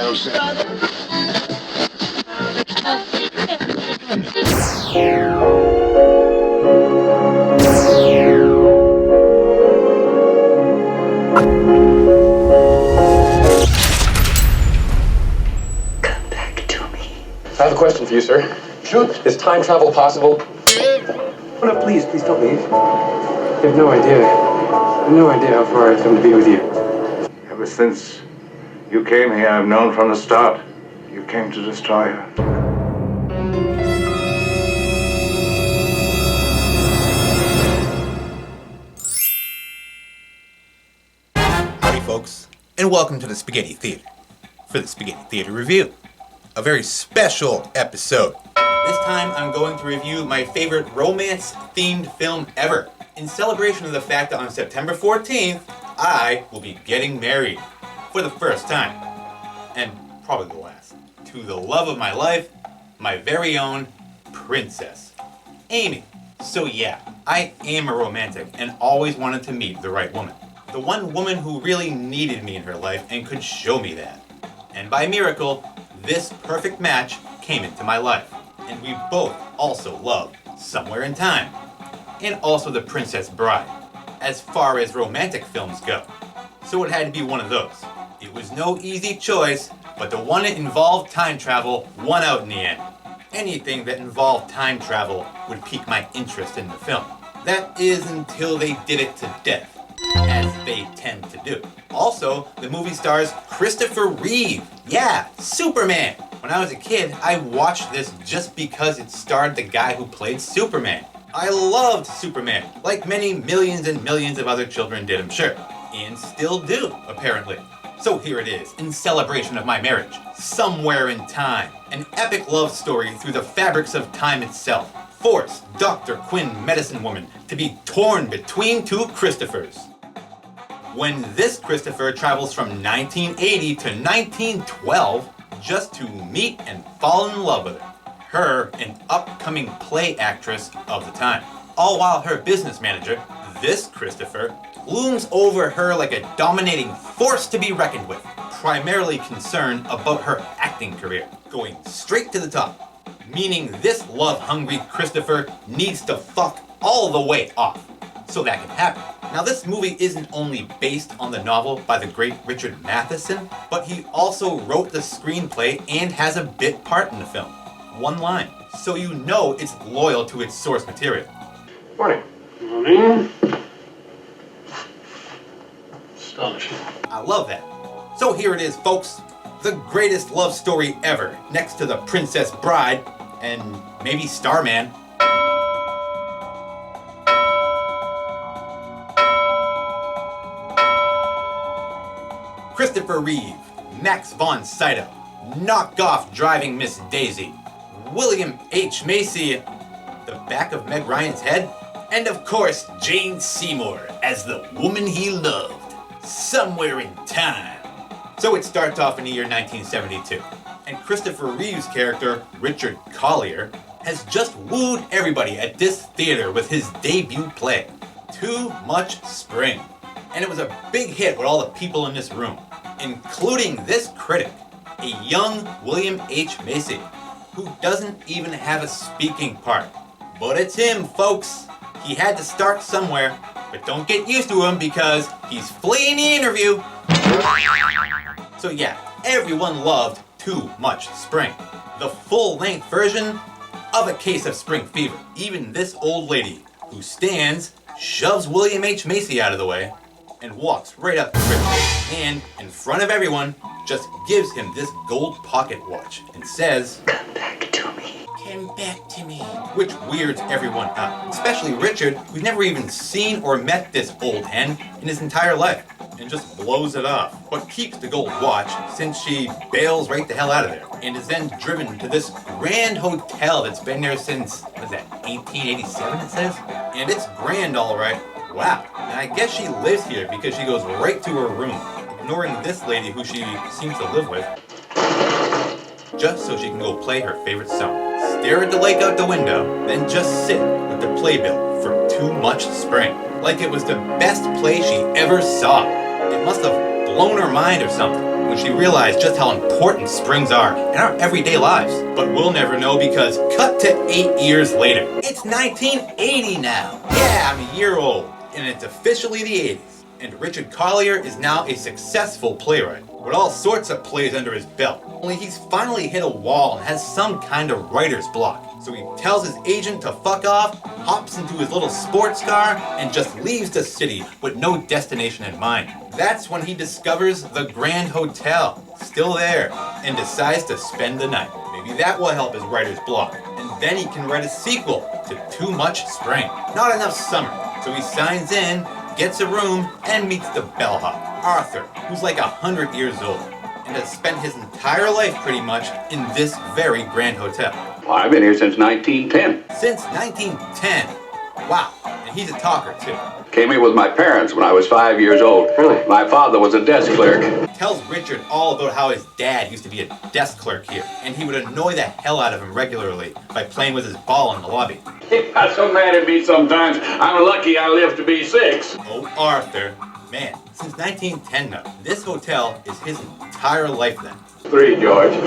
I have a question for you, sir. Shoot. Is time travel possible? Oh, no, please don't leave. You have no idea. I have no idea how far I've come to be with you. Ever since you came here, I've known from the start you came to destroy her. Howdy, folks, and welcome to the Spaghetti Theater for the Spaghetti Theater Review. A very special episode. This time I'm going to review my favorite romance-themed film ever, in celebration of the fact that on September 14th, I will be getting married for the first time, and probably the last, to the love of my life, my very own princess, Amy. So yeah, I am a romantic and always wanted to meet the right woman. The one woman who really needed me in her life and could show me that. And by miracle, this perfect match came into my life. And we both also love Somewhere in Time. And also The Princess Bride, as far as romantic films go. So it had to be one of those. It was no easy choice, but the one that involved time travel won out in the end. Anything that involved time travel would pique my interest in the film. That is until they did it to death, as they tend to do. Also, the movie stars Christopher Reeve. Yeah, Superman. When I was a kid, I watched this just because it starred the guy who played Superman. I loved Superman, like many millions and millions of other children did, I'm sure. And still do, apparently. So here it is, in celebration of my marriage. Somewhere in Time. An epic love story through the fabrics of time itself. Forced Dr. Quinn medicine woman to be torn between two Christophers. When this Christopher travels from 1980 to 1912 just to meet and fall in love with her, an upcoming play actress of the time. All while her business manager, this Christopher, looms over her like a dominating force to be reckoned with, primarily concerned about her acting career, going straight to the top, meaning this love-hungry Christopher needs to fuck all the way off so that can happen. Now this movie isn't only based on the novel by the great Richard Matheson, but he also wrote the screenplay and has a bit part in the film. One line. So you know it's loyal to its source material. Morning. Morning. Astonishing. I love that. So here it is, folks. The greatest love story ever, next to The Princess Bride, and maybe Starman. Christopher Reeve, Max von Sydow, Knock Off Driving Miss Daisy, William H. Macy, the back of Meg Ryan's head, and of course Jane Seymour as the woman he loved, Somewhere in Time. So it starts off in the year 1972, and Christopher Reeve's character, Richard Collier, has just wooed everybody at this theater with his debut play, Too Much Spring. And it was a big hit with all the people in this room, including this critic, a young William H. Macy, who doesn't even have a speaking part. But it's him, folks. He had to start somewhere, but don't get used to him because he's fleeing the interview. So yeah, everyone loved Too Much Spring, the full-length version of A Case of Spring Fever. Even this old lady, who stands, shoves William H. Macy out of the way, and walks right up to Richard, and in front of everyone, just gives him this gold pocket watch and says, "Come back to me. Come back to me. Which weirds everyone out, especially Richard, who's never even seen or met this old hen in his entire life, and just blows it off, but keeps the gold watch since she bails right the hell out of there, and is then driven to this grand hotel that's been there since, what is that, 1887 it says? And it's grand all right. Wow, and I guess she lives here because she goes right to her room, ignoring this lady who she seems to live with, just so she can go play her favorite song. Stare at the lake out the window, then just sit with the playbill for Too Much Spring, like it was the best play she ever saw. It must have blown her mind or something when she realized just how important springs are in our everyday lives. But we'll never know because cut to 8 years later. It's 1980 now. Yeah, I'm a year old, and it's officially the 80s. And Richard Collier is now a successful playwright with all sorts of plays under his belt. Only he's finally hit a wall and has some kind of writer's block. So he tells his agent to fuck off, hops into his little sports car, and just leaves the city with no destination in mind. That's when he discovers the Grand Hotel, still there, and decides to spend the night. Maybe that will help his writer's block, and then he can write a sequel to Too Much Spring. Not enough summer, so he signs in, gets a room, and meets the bellhop, Arthur, who's like 100 years old, and has spent his entire life pretty much in this very Grand Hotel. Well, I've been here since 1910. Since 1910. Wow, and he's a talker too. Came here with my parents when I was 5 years old. Really? My father was a desk clerk. Tells Richard all about how his dad used to be a desk clerk here, and he would annoy the hell out of him regularly by playing with his ball in the lobby. He got so mad at me sometimes. I'm lucky I lived to be 6. Oh, Arthur. Man, since 1910 now, this hotel is his entire life then. 3, George. He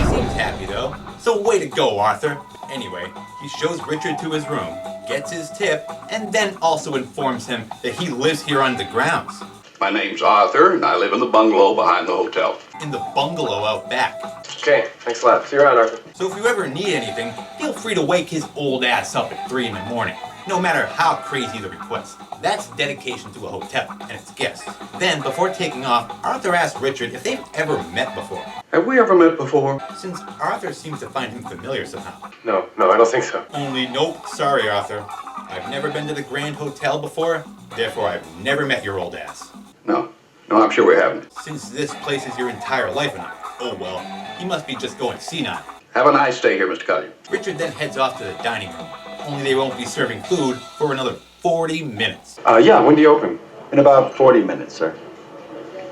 seems happy though, so way to go, Arthur. Anyway, he shows Richard to his room, gets his tip, and then also informs him that he lives here on the grounds. My name's Arthur, and I live in the bungalow behind the hotel. In the bungalow out back. Okay, thanks a lot. See you around, Arthur. So if you ever need anything, feel free to wake his old ass up at 3 in the morning, no matter how crazy the request. That's dedication to a hotel and its guests. Then, before taking off, Arthur asks Richard if they've ever met before. Have we ever met before? Since Arthur seems to find him familiar somehow. No, I don't think so. Only nope, sorry Arthur. I've never been to the Grand Hotel before, therefore I've never met your old ass. No, I'm sure we haven't. Since this place is your entire life now, oh well, he must be just going senile. Have a nice day here, Mr. Collier. Richard then heads off to the dining room, only they won't be serving food for another 40 minutes. Yeah, when do you open? In about 40 minutes, sir.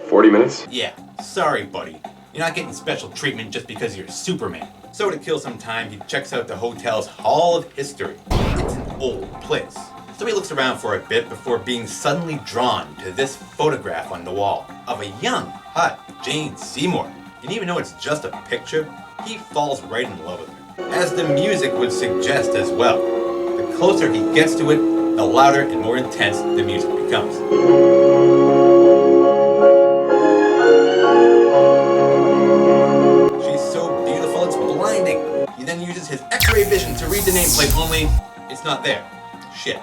40 minutes? Yeah, sorry buddy. You're not getting special treatment just because you're Superman. So to kill some time, he checks out the hotel's Hall of History. It's an old place. So he looks around for a bit before being suddenly drawn to this photograph on the wall of a young, hot Jane Seymour. And even though it's just a picture, he falls right in love with her. As the music would suggest as well. The closer he gets to it, the louder and more intense the music becomes. She's so beautiful, it's blinding. He then uses his X-ray vision to read the nameplate, only it's not there. Shit.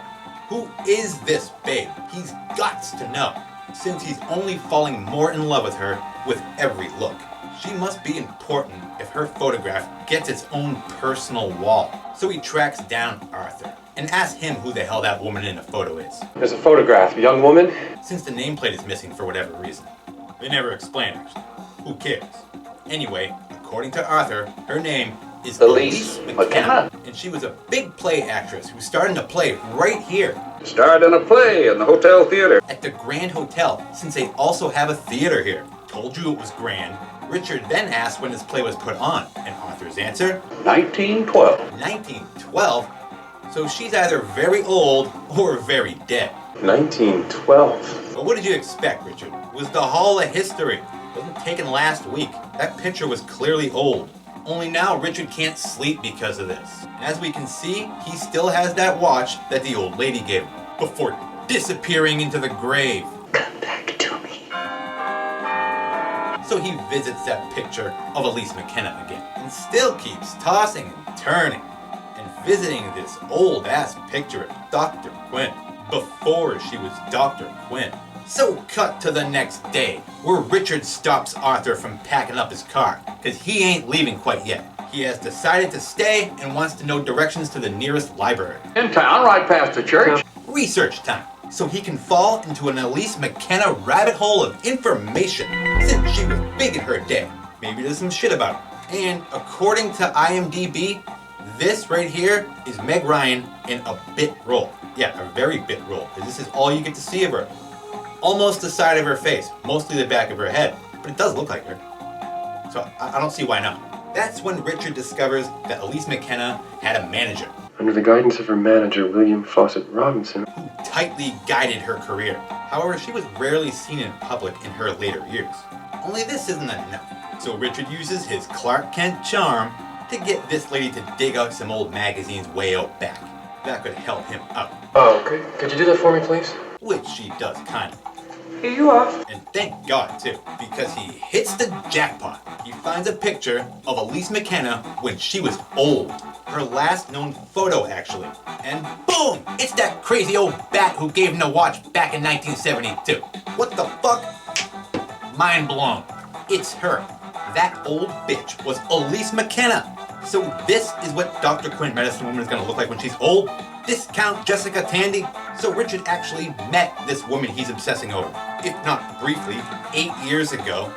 Who is this babe? He's gots to know, since he's only falling more in love with her with every look. She must be important if her photograph gets its own personal wall. So he tracks down Arthur and asks him who the hell that woman in the photo is. There's a photograph, a young woman. Since the nameplate is missing for whatever reason. They never explain actually. Who cares? Anyway, according to Arthur, her name is Elise McKenna. And she was a big play actress who starred in a play right here. Starred in a play in the hotel theater. At the Grand Hotel, since they also have a theater here. Told you it was grand. Richard then asked when his play was put on, and Arthur's answer? 1912. 1912? So she's either very old or very dead. 1912. But what did you expect, Richard? It was the Hall of History. It wasn't taken last week. That picture was clearly old. Only now Richard can't sleep because of this. As we can see, he still has that watch that the old lady gave him before disappearing into the grave. Come back to me. So he visits that picture of Elise McKenna again and still keeps tossing and turning and visiting this old ass picture of Dr. Quinn before she was Dr. Quinn. So cut to the next day, where Richard stops Arthur from packing up his car, because he ain't leaving quite yet. He has decided to stay and wants to know directions to the nearest library. In town, right past the church. Research time, so he can fall into an Elise McKenna rabbit hole of information, since she was big in her day. Maybe there's some shit about her. And according to IMDb, this right here is Meg Ryan in a bit role. Yeah, a very bit role, because this is all you get to see of her. Almost the side of her face, mostly the back of her head, but it does look like her. So I don't see why not. That's when Richard discovers that Elise McKenna had a manager. under the guidance of her manager, William Fawcett Robinson, who tightly guided her career. However, she was rarely seen in public in her later years. Only this isn't enough. So Richard uses his Clark Kent charm to get this lady to dig out some old magazines way out back. That could help him out. Oh, okay. Could you do that for me, please? Which she does kind of. Here you are. And thank God, too, because he hits the jackpot. He finds a picture of Elise McKenna when she was old. Her last known photo, actually. And boom! It's that crazy old bat who gave him the watch back in 1972. What the fuck? Mind blown. It's her. That old bitch was Elise McKenna. So this is what Dr. Quinn Medicine Woman is going to look like when she's old? Discount Jessica Tandy? So Richard actually met this woman he's obsessing over. If not briefly, 8 years ago.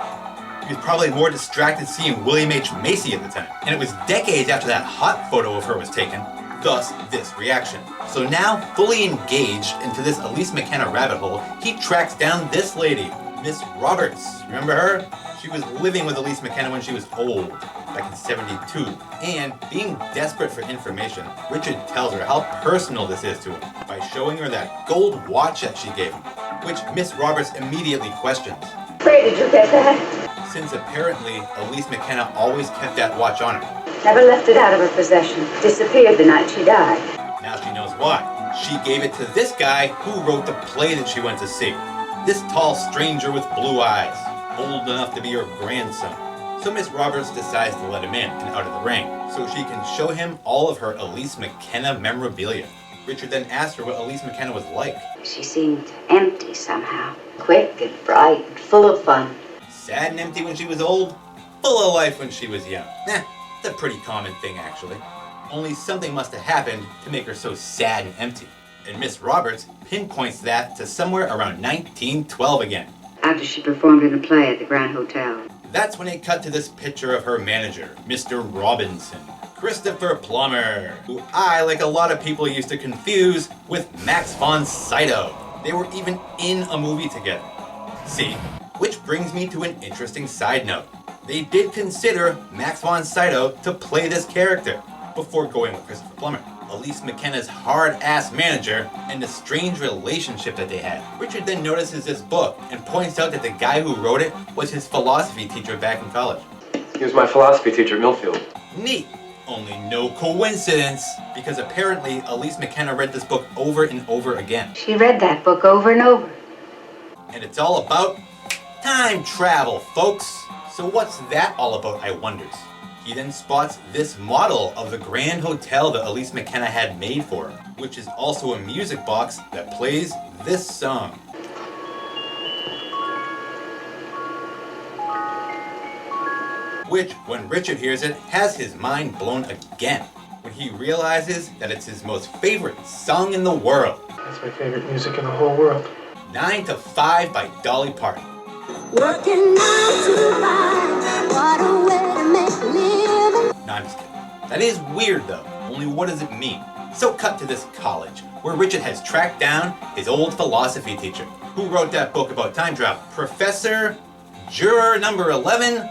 He was probably more distracted seeing William H. Macy at the time. And it was decades after that hot photo of her was taken. Thus, this reaction. So now, fully engaged into this Elise McKenna rabbit hole, he tracks down this lady, Miss Roberts. Remember her? She was living with Elise McKenna when she was old, back in 72. And being desperate for information, Richard tells her how personal this is to him by showing her that gold watch that she gave him, which Miss Roberts immediately questions. Where did you get that? Since apparently Elise McKenna always kept that watch on her. Never left it out of her possession. Disappeared the night she died. Now she knows why. She gave it to this guy who wrote the play that she went to see. This tall stranger with blue eyes, old enough to be her grandson. So Miss Roberts decides to let him in and out of the ring, so she can show him all of her Elise McKenna memorabilia. Richard then asked her what Elise McKenna was like. She seemed empty somehow. Quick and bright and full of fun. Sad and empty when she was old, full of life when she was young. It's a pretty common thing actually. Only something must have happened to make her so sad and empty. And Miss Roberts pinpoints that to somewhere around 1912 again. After she performed in a play at the Grand Hotel. That's when it cut to this picture of her manager, Mr. Robinson, Christopher Plummer, who I, like a lot of people, used to confuse with Max von Sydow. They were even in a movie together. See, which brings me to an interesting side note. They did consider Max von Sydow to play this character before going with Christopher Plummer, Elise McKenna's hard-ass manager, and the strange relationship that they had. Richard then notices this book and points out that the guy who wrote it was his philosophy teacher back in college. He was my philosophy teacher at Millfield. Neat. Only no coincidence, because apparently Elise McKenna read this book over and over again. She read that book over and over. And it's all about time travel, folks. So what's that all about, I wonders? He then spots this model of the Grand Hotel that Elise McKenna had made for her, which is also a music box that plays this song. Which, when Richard hears it, has his mind blown again, when he realizes that it's his most favorite song in the world. That's my favorite music in the whole world. 9 to 5 by Dolly Parton. Working 9 to 5, what a way to make a living. No, I'm just kidding. That is weird though, only what does it mean? So cut to this college, where Richard has tracked down his old philosophy teacher, who wrote that book about time travel, Professor Juror number 11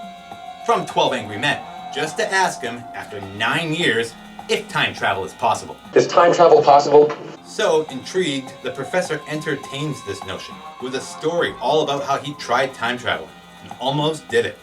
from 12 Angry Men, just to ask him, after 9 years, if time travel is possible. Is time travel possible? So, intrigued, the professor entertains this notion with a story all about how he tried time traveling and almost did it.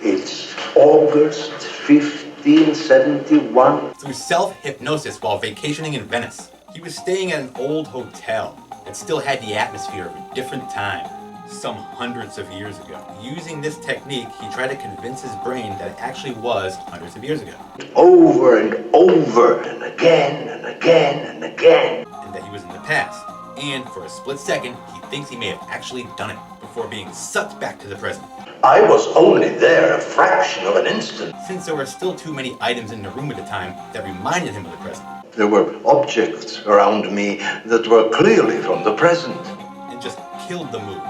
It's August 1571. Through self-hypnosis while vacationing in Venice. He was staying at an old hotel that still had the atmosphere of a different time, some hundreds of years ago. Using this technique, he tried to convince his brain that it actually was hundreds of years ago. Over and over and again and again and again. And that he was in the past. And for a split second, he thinks he may have actually done it before being sucked back to the present. I was only there a fraction of an instant. Since there were still too many items in the room at the time that reminded him of the present. There were objects around me that were clearly from the present. And just killed the mood.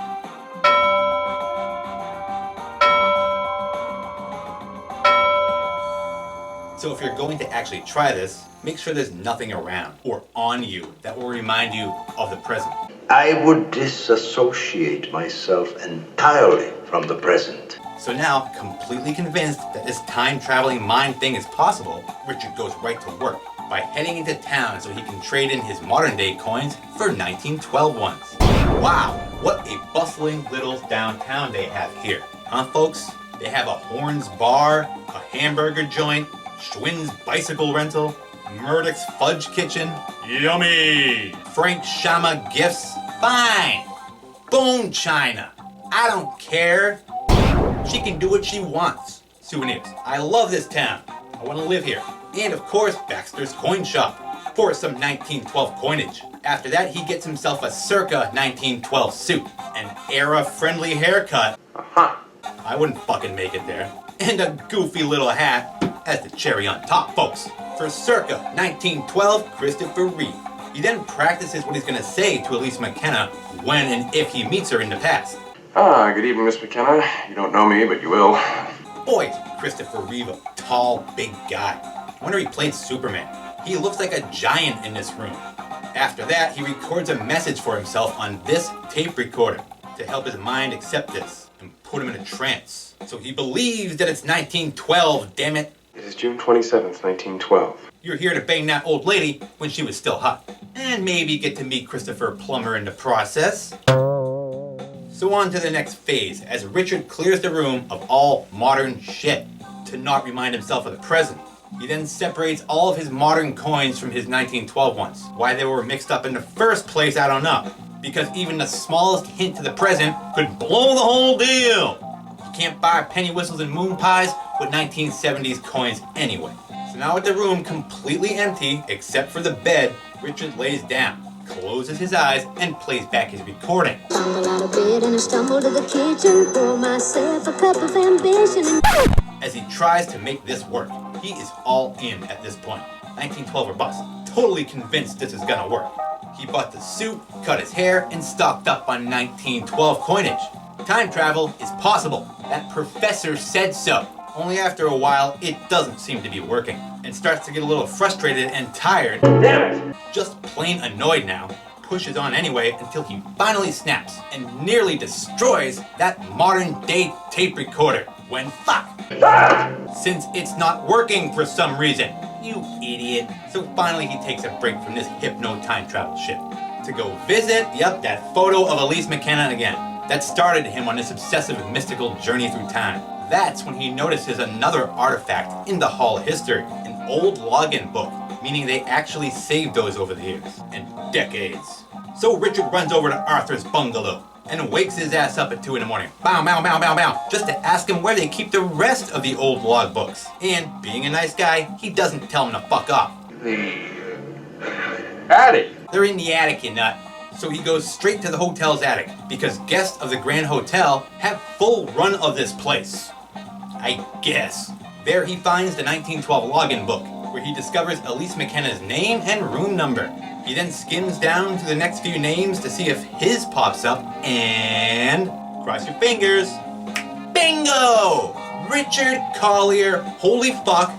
So if you're going to actually try this, make sure there's nothing around or on you that will remind you of the present. I would disassociate myself entirely from the present. So now, completely convinced that this time-traveling mind thing is possible, Richard goes right to work, by heading into town so he can trade in his modern day coins for 1912 ones. Wow, what a bustling little downtown they have here. Huh, folks? They have a Horn's bar, a hamburger joint, Schwinn's bicycle rental, Murdoch's fudge kitchen, yummy! Frank Shama gifts, fine! Bone china, I don't care. She can do what she wants. Souvenirs, I love this town. I want to live here. And of course, Baxter's Coin Shop for some 1912 coinage. After that, he gets himself a circa 1912 suit, an era-friendly haircut. I wouldn't fucking make it there. And a goofy little hat as the cherry on top, folks. For circa 1912 Christopher Reeve. He then practices what he's gonna say to Elise McKenna when and if he meets her in the past. Good evening, Miss McKenna. You don't know me, but you will. Boy, is Christopher Reeve a tall, big guy. I wonder if he played Superman. He looks like a giant in this room. After that, he records a message for himself on this tape recorder to help his mind accept this and put him in a trance. So he believes that it's 1912, damn it. It is June 27th, 1912. You're here to bang that old lady when she was still hot. And maybe get to meet Christopher Plummer in the process. So on to the next phase, as Richard clears the room of all modern shit to not remind himself of the present. He then separates all of his modern coins from his 1912 ones. Why they were mixed up in the first place, I don't know. Because even the smallest hint to the present could blow the whole deal. You can't buy penny whistles and moon pies with 1970s coins anyway. So now with the room completely empty, except for the bed, Richard lays down, closes his eyes, and plays back his recording. Stumble out of bed and I stumble to the kitchen. Pour myself a cup of ambition. As he tries to make this work, he is all in at this point. 1912 or bust. Totally convinced this is gonna work. He bought the suit, cut his hair, and stocked up on 1912 coinage. Time travel is possible. That professor said so. Only after a while, it doesn't seem to be working, and starts to get a little frustrated and tired. Damn it! Just plain annoyed now. Pushes on anyway until he finally snaps and nearly destroys that modern day tape recorder. When fuck! Since it's not working for some reason. You idiot. So finally he takes a break from this hypno time travel shit. To go visit, that photo of Elise McKenna again. That started him on this obsessive mystical journey through time. That's when he notices another artifact in the Hall of History. An old login book, meaning they actually saved those over the years. And decades. So Richard runs over to Arthur's bungalow and wakes his ass up at 2 in the morning. Bow, bow, bow, bow, bow. Just to ask him where they keep the rest of the old log books. And being a nice guy, he doesn't tell him to fuck off. The attic. They're in the attic, you nut. So he goes straight to the hotel's attic because guests of the Grand Hotel have full run of this place. I guess. There he finds the 1912 login book, where he discovers Elise McKenna's name and room number. He then skims down to the next few names to see if his pops up, and cross your fingers. Bingo! Richard Collier, holy fuck.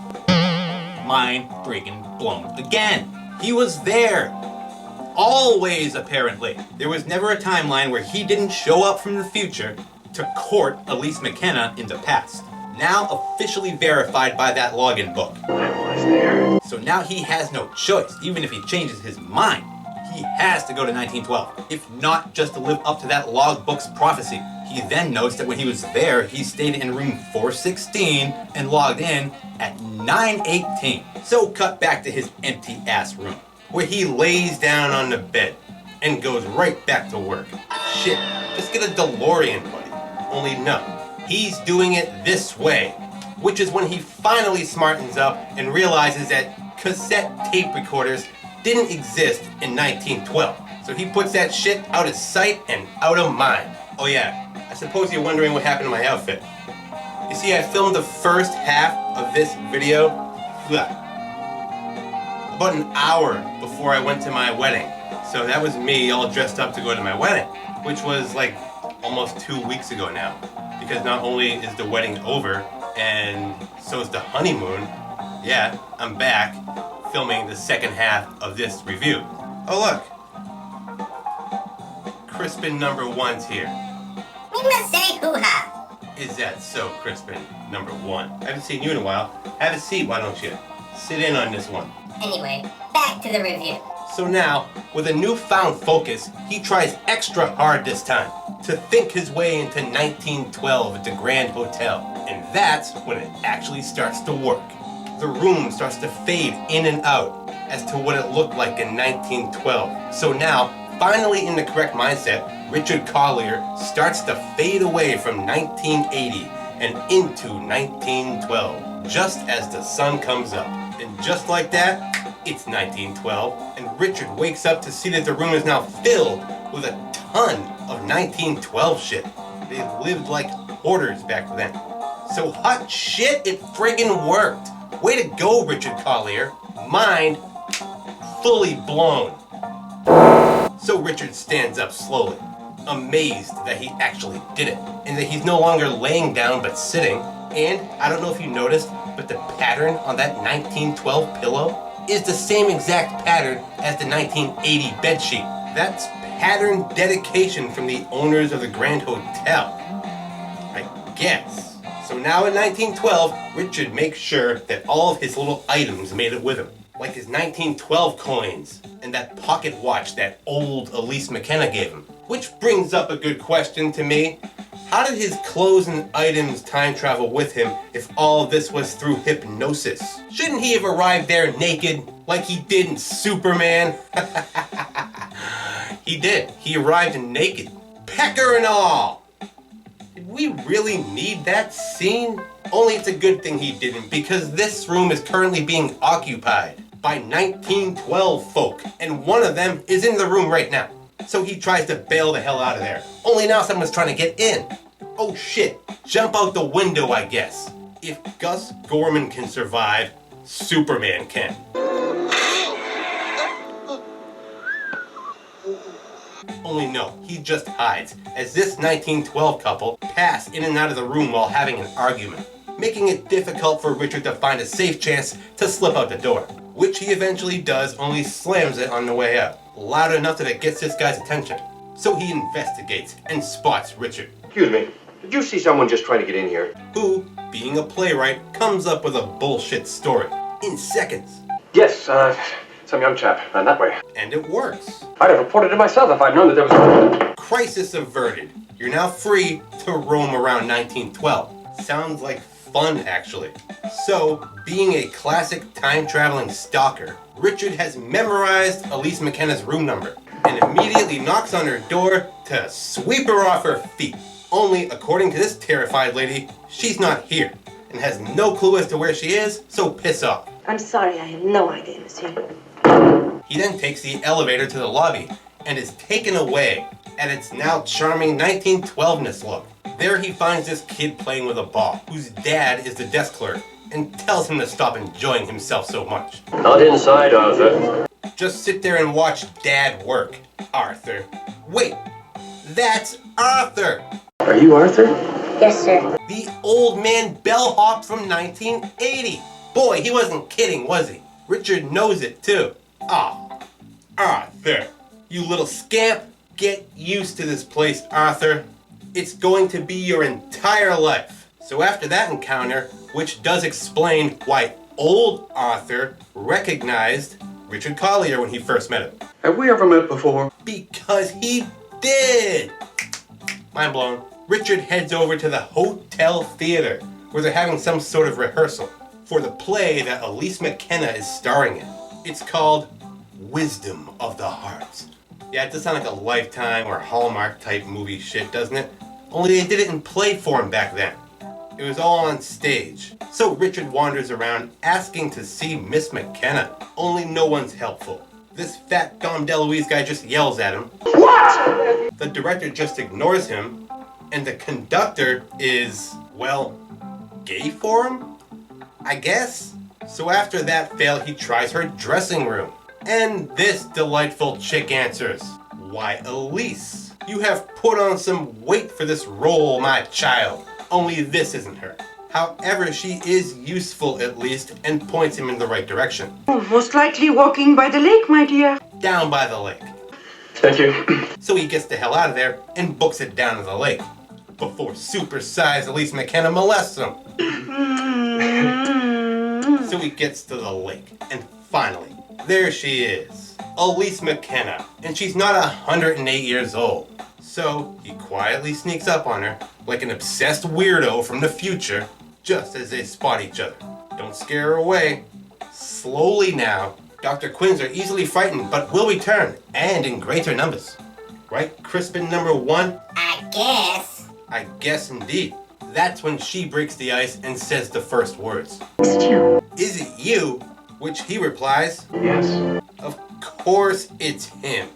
Mind breaking blown again. He was there. Always, apparently. There was never a timeline where he didn't show up from the future to court Elise McKenna in the past. Now officially verified by that login book. I was there. So now he has no choice, even if he changes his mind. He has to go to 1912, if not just to live up to that logbook's prophecy. He then notes that when he was there, he stayed in room 416 and logged in at 9:18. So cut back to his empty ass room, where he lays down on the bed and goes right back to work. Shit, just get a DeLorean, buddy. Only no, he's doing it this way, which is when he finally smartens up and realizes that cassette tape recorders didn't exist in 1912. So he puts that shit out of sight and out of mind. Oh yeah, I suppose you're wondering what happened to my outfit. You see, I filmed the first half of this video about an hour before I went to my wedding. So that was me all dressed up to go to my wedding, which was like almost 2 weeks ago now. Because not only is the wedding over, and so is the honeymoon, yeah, I'm back filming the second half of this review. Oh look, Crispin number 1's here. Say hoo-ha. Is that so, Crispin number 1? I haven't seen you in a while. Have a seat, why don't you? sit in on this one. Anyway, back to the review. So now, with a newfound focus, he tries extra hard this time to think his way into 1912 at the Grand Hotel. And that's when it actually starts to work. The room starts to fade in and out as to what it looked like in 1912. So now, finally in the correct mindset, Richard Collier starts to fade away from 1980 and into 1912, just as the sun comes up. And just like that, it's 1912, and Richard wakes up to see that the room is now filled with a ton of 1912 shit. They lived like hoarders back then. So hot shit, it friggin' worked. Way to go, Richard Collier. Mind fully blown. So Richard stands up slowly, amazed that he actually did it, and that he's no longer laying down but sitting. And I don't know if you noticed, but the pattern on that 1912 pillow is the same exact pattern as the 1980 bedsheet. That's pattern dedication from the owners of the Grand Hotel, I guess. So now in 1912, Richard makes sure that all of his little items made it with him, like his 1912 coins and that pocket watch that old Elise McKenna gave him. Which brings up a good question to me. How did his clothes and items time travel with him if all of this was through hypnosis? Shouldn't he have arrived there naked like he did in Superman? He did. He arrived naked. Pecker and all. Did we really need that scene? Only it's a good thing he didn't, because this room is currently being occupied by 1912 folk, and one of them is in the room right now. So he tries to bail the hell out of there. Only now someone's trying to get in. Oh shit, jump out the window, I guess. If Gus Gorman can survive, Superman can. Only no, he just hides, as this 1912 couple pass in and out of the room while having an argument, making it difficult for Richard to find a safe chance to slip out the door, which he eventually does, only slams it on the way out, loud enough that it gets this guy's attention. So he investigates and spots Richard. Excuse me, did you see someone just trying to get in here? Who, being a playwright, comes up with a bullshit story in seconds. Yes, some young chap, that way. And it works. I'd have reported it myself if I'd known that there was... Crisis averted. You're now free to roam around 1912. Sounds like fun, actually. So, being a classic time-traveling stalker, Richard has memorized Elise McKenna's room number and immediately knocks on her door to sweep her off her feet. Only, according to this terrified lady, she's not here and has no clue as to where she is, so piss off. I'm sorry, I have no idea, monsieur. He then takes the elevator to the lobby and is taken away at its now charming 1912-ness look. There he finds this kid playing with a ball, whose dad is the desk clerk, and tells him to stop enjoying himself so much. Not inside, Arthur. Just sit there and watch Dad work, Arthur. Wait, that's Arthur! Are you Arthur? Yes, sir. The old man bellhop from 1980. Boy, he wasn't kidding, was he? Richard knows it too. Ah, Arthur, you little scamp. Get used to this place, Arthur. It's going to be your entire life. So after that encounter, which does explain why old Arthur recognized Richard Collier when he first met him. Have we ever met before? Because he did! Mind blown. Richard heads over to the Hotel Theater, where they're having some sort of rehearsal for the play that Elise McKenna is starring in. It's called Wisdom of the Heart. Yeah, it does sound like a Lifetime or Hallmark type movie shit, doesn't it? Only they did it in play form back then. It was all on stage. So Richard wanders around asking to see Miss McKenna. Only no one's helpful. This fat Dom DeLuise guy just yells at him. What? The director just ignores him. And the conductor is, well, gay for him? I guess? So after that fail, he tries her dressing room. And this delightful chick answers, "Why, Elise, you have put on some weight for this role, my child. Only this isn't her." However, she is useful at least and points him in the right direction. Oh, most likely walking by the lake, my dear. Down by the lake. Thank you. So he gets the hell out of there and books it down to the lake before super-sized Elise McKenna molests him. So he gets to the lake, and finally, there she is, Elise McKenna, and she's not 108 years old. So he quietly sneaks up on her like an obsessed weirdo from the future, just as they spot each other. Don't scare her away. Slowly now, Dr. Quinns are easily frightened, but will return, and in greater numbers. Right, Crispin number 1? I guess. I guess indeed. That's when she breaks the ice and says the first words. Is it you? Is it you? Which he replies, Yes. of course it's him.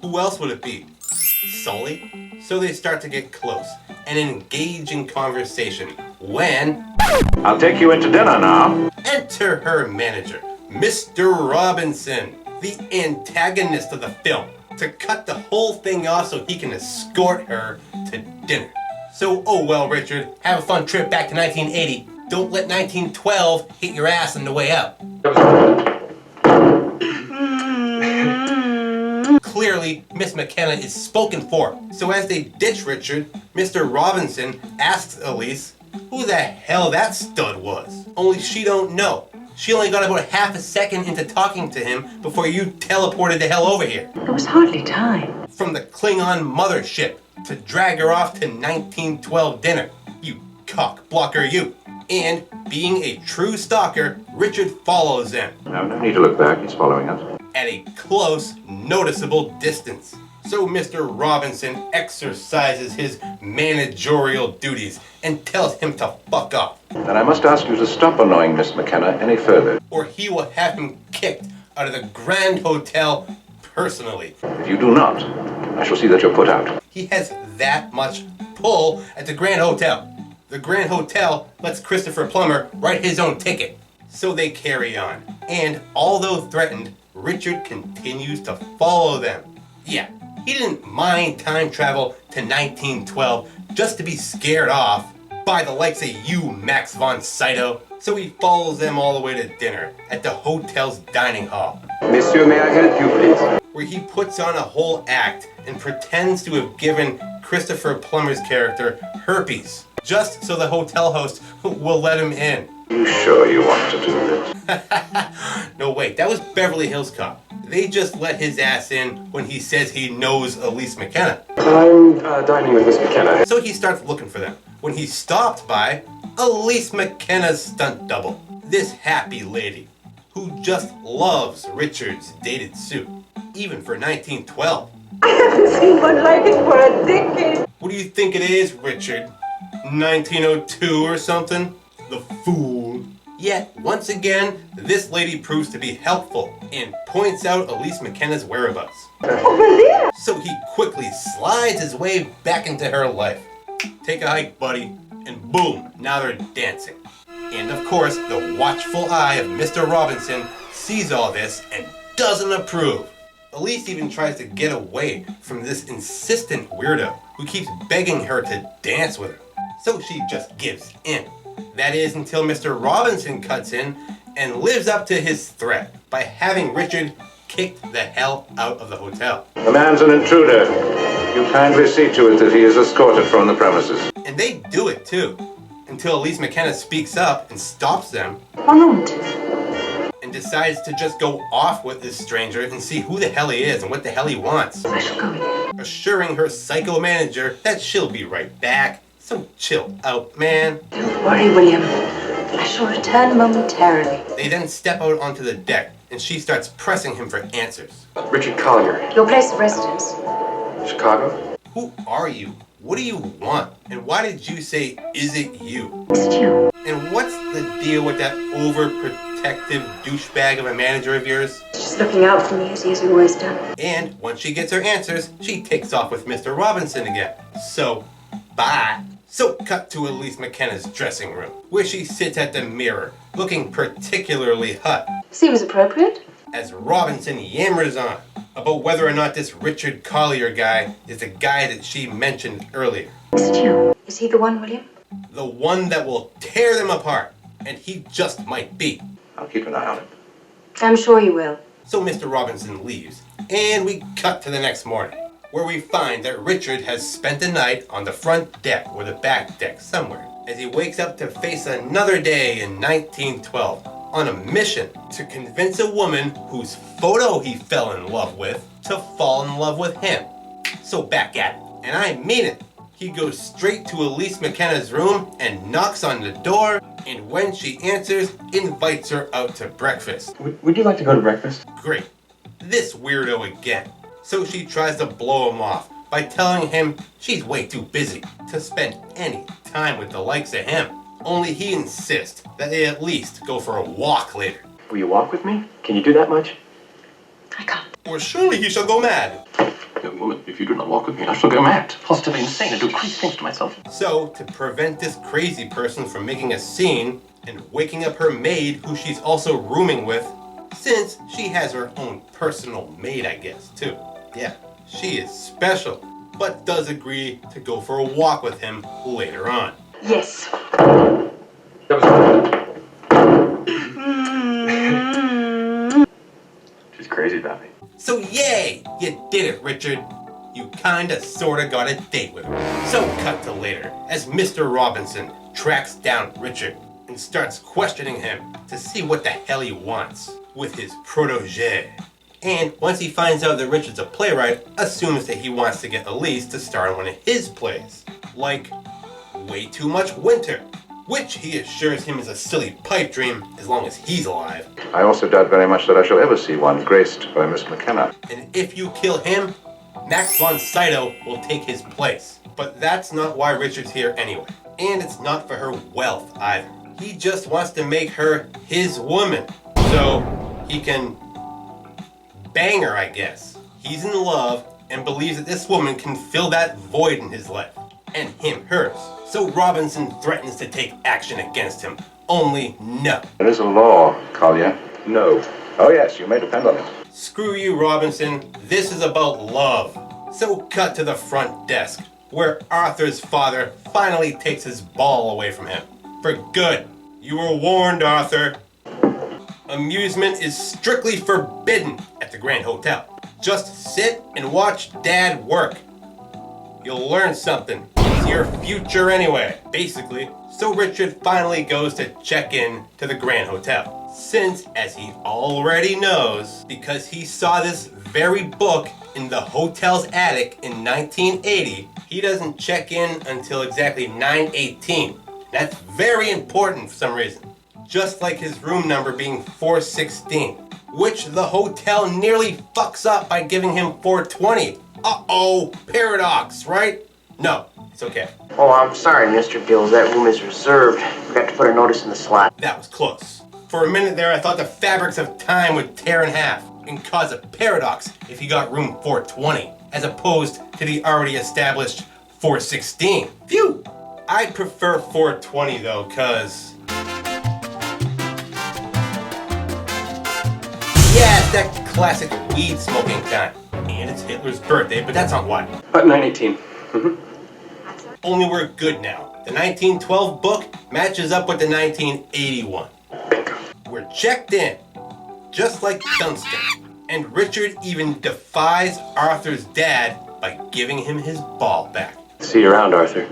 Who else would it be? Sully? So they start to get close and engage in conversation when I'll take you into dinner now. enter her manager, Mr. Robinson, the antagonist of the film, to cut the whole thing off so he can escort her to dinner. So, oh well, Richard, have a fun trip back to 1980. Don't let 1912 hit your ass on the way out. Clearly, Miss McKenna is spoken for. So as they ditch Richard, Mr. Robinson asks Elise who the hell that stud was. Only she don't know. She only got about half a second into talking to him before you teleported the hell over here. There was hardly time. From the Klingon mothership to drag her off to 1912 dinner. You cock blocker, you. And being a true stalker, Richard follows them No need to look back. He's following us. at a close, noticeable distance. So Mr. Robinson exercises his managerial duties and tells him to fuck off, Then I must ask you to stop annoying Miss McKenna any further. or he will have him kicked out of the Grand Hotel personally. If you do not, I shall see that you're put out. He has that much pull at the Grand Hotel. The Grand Hotel lets Christopher Plummer write his own ticket. So they carry on. And although threatened, Richard continues to follow them. Yeah, he didn't mind time travel to 1912 just to be scared off by the likes of you, Max von Sydow. So he follows them all the way to dinner at the hotel's dining hall, Monsieur, may I help you, please? where he puts on a whole act and pretends to have given Christopher Plummer's character herpes, just so the hotel host will let him in. You sure you want to do this? No, wait, that was Beverly Hills Cop. They just let his ass in when he says he knows Elise McKenna. I'm dining with Miss McKenna. So he starts looking for them when he's stopped by Elise McKenna's stunt double. This happy lady who just loves Richard's dated suit, even for 1912. I haven't seen one like it for a decade. What do you think it is, Richard? 1902 or something? The fool. Yet, once again, this lady proves to be helpful and points out Elise McKenna's whereabouts. Over there. So he quickly slides his way back into her life. Take a hike, buddy, and boom, now they're dancing. And of course, the watchful eye of Mr. Robinson sees all this and doesn't approve. Elise even tries to get away from this insistent weirdo who keeps begging her to dance with her. So she just gives in. That is until Mr. Robinson cuts in and lives up to his threat by having Richard kicked the hell out of the hotel. The man's an intruder. You kindly see to it that he is escorted from the premises. And they do it too, until Elise McKenna speaks up and stops them One moment. and decides to just go off with this stranger and see who the hell he is and what the hell he wants, I shall go in. assuring her psycho manager that she'll be right back. So chill out, man. Don't worry, William. I shall return momentarily. They then step out onto the deck and she starts pressing him for answers. Richard Collier. Your place of residence. Chicago? Who are you? What do you want? And why did you say, is it you? Is it you? And what's the deal with that overprotective douchebag of a manager of yours? Just looking out for me as he has always done. And once she gets her answers, she takes off with Mr. Robinson again. So, bye. So cut to Elise McKenna's dressing room, where she sits at the mirror, looking particularly hot, Seems appropriate. as Robinson yammers on about whether or not this Richard Collier guy is the guy that she mentioned earlier. Is it you? Is he the one, William? The one that will tear them apart, and he just might be. I'll keep an eye on him. I'm sure you will. So Mr. Robinson leaves, and we cut to the next morning, where we find that Richard has spent the night on the front deck or the back deck somewhere, as he wakes up to face another day in 1912 on a mission to convince a woman whose photo he fell in love with to fall in love with him. So back at it, and I mean it. He goes straight to Elise McKenna's room and knocks on the door, and when she answers, invites her out to breakfast. Would you like to go to breakfast? Great. This weirdo again. So she tries to blow him off by telling him she's way too busy to spend any time with the likes of him. Only he insists that they at least go for a walk later. Will you walk with me? Can you do that much? I can't. Or surely he shall go mad. Young woman, if you do not walk with me, I shall go mad, positively insane, and do crazy things to myself. So, to prevent this crazy person from making a scene and waking up her maid, who she's also rooming with, since she has her own personal maid, I guess, too. Yeah, she is special, but does agree to go for a walk with him later on. Yes. That was She's crazy about me. So yay! You did it, Richard. You kinda sorta got a date with her. So cut to later, as Mr. Robinson tracks down Richard and starts questioning him to see what the hell he wants with his protege. And once he finds out that Richard's a playwright, assumes that he wants to get Elise to star in one of his plays. Like, Way Too Much Winter, which he assures him is a silly pipe dream as long as he's alive. I also doubt very much that I shall ever see one graced by Miss McKenna. And if you kill him, Max von Sydow will take his place. But that's not why Richard's here anyway. And it's not for her wealth either. He just wants to make her his woman, so he can bang her, I guess. He's in love and believes that this woman can fill that void in his life, and him hers. So Robinson threatens to take action against him. Only no. There is a law, Collier. No. Oh yes, you may depend on it. Screw you, Robinson. This is about love. So cut to the front desk, where Arthur's father finally takes his ball away from him. For good. You were warned, Arthur. Amusement is strictly forbidden at the Grand Hotel. Just sit and watch Dad work. You'll learn something. It's your future anyway, basically. So Richard finally goes to check in to the Grand Hotel. Since, as he already knows, because he saw this very book in the hotel's attic in 1980, he doesn't check in until exactly 9:18. That's very important for some reason. Just like his room number being 416, which the hotel nearly fucks up by giving him 420. Uh-oh, paradox, right? No, it's okay. Oh, I'm sorry, Mr. Gills. That room is reserved. Forgot to put a notice in the slot. That was close. For a minute there, I thought the fabrics of time would tear in half and cause a paradox if he got room 420, as opposed to the already established 416. Phew! I prefer 420 though, cause... yeah, it's that classic weed smoking time. And it's Hitler's birthday, but that's not why. But 918. Only we're good now. The 1912 book matches up with the 1981. We're checked in, just like Dunstan. And Richard even defies Arthur's dad by giving him his ball back. See you around, Arthur.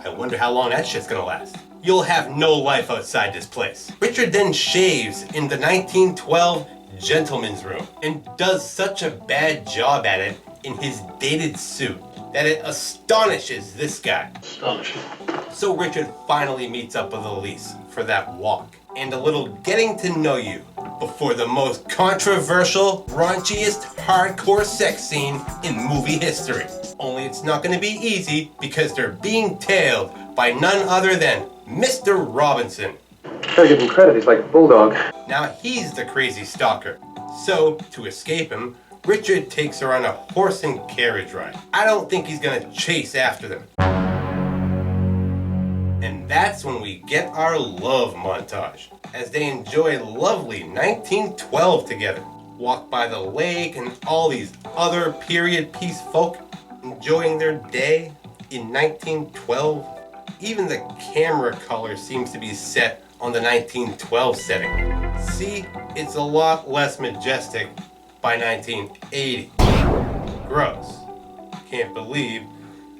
I wonder how long that shit's gonna last. You'll have no life outside this place. Richard then shaves in the 1912 gentleman's room and does such a bad job at it in his dated suit that it astonishes this guy. Astonishing. So Richard finally meets up with Elise for that walk and a little getting to know you before the most controversial, raunchiest, hardcore sex scene in movie history. Only it's not going to be easy because they're being tailed by none other than Mr. Robinson. Gotta give him credit, he's like a bulldog. Now he's the crazy stalker. So, to escape him, Richard takes her on a horse and carriage ride. I don't think he's gonna chase after them. And that's when we get our love montage, as they enjoy lovely 1912 together. Walk by the lake and all these other period piece folk enjoying their day in 1912. Even the camera color seems to be set on the 1912 setting. See, it's a lot less majestic by 1980. Gross. Can't believe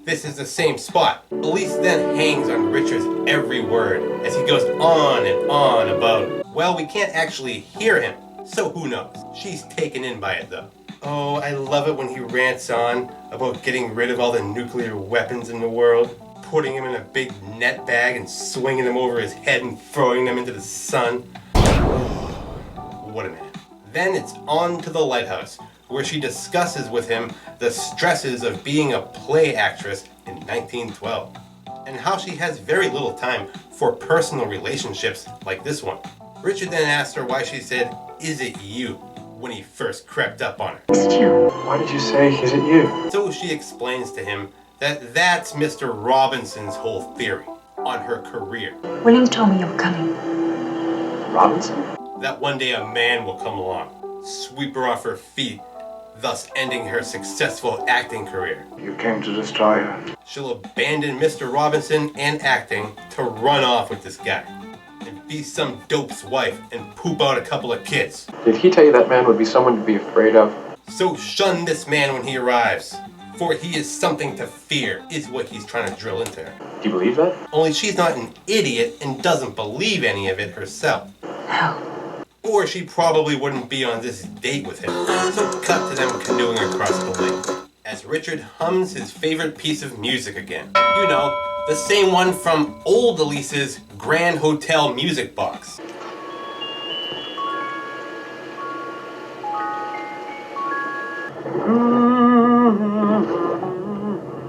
this is the same spot. Elise then hangs on Richard's every word as he goes on and on about Well, we can't actually hear him, so who knows? She's taken in by it though. Oh, I love it when he rants on about getting rid of all the nuclear weapons in the world, putting them in a big net bag and swinging them over his head and throwing them into the sun. What a man. Then it's on to the lighthouse, where she discusses with him the stresses of being a play actress in 1912, and how she has very little time for personal relationships like this one. Richard then asked her why she said, "Is it you?" when he first crept up on her. Is it you? Why did you say, "Is it you?" So she explains to him that that's Mr. Robinson's whole theory on her career. William told me you were coming. Robinson? That one day a man will come along, sweep her off her feet, thus ending her successful acting career. You came to destroy her. She'll abandon Mr. Robinson and acting to run off with this guy and be some dope's wife and poop out a couple of kids. Did he tell you that man would be someone to be afraid of? So shun this man when he arrives, for he is something to fear, is what he's trying to drill into her. Do you believe that? Only she's not an idiot and doesn't believe any of it herself. No. Or she probably wouldn't be on this date with him. So cut to them canoeing across the lake, as Richard hums his favorite piece of music again. You know, the same one from old Elise's Grand Hotel music box.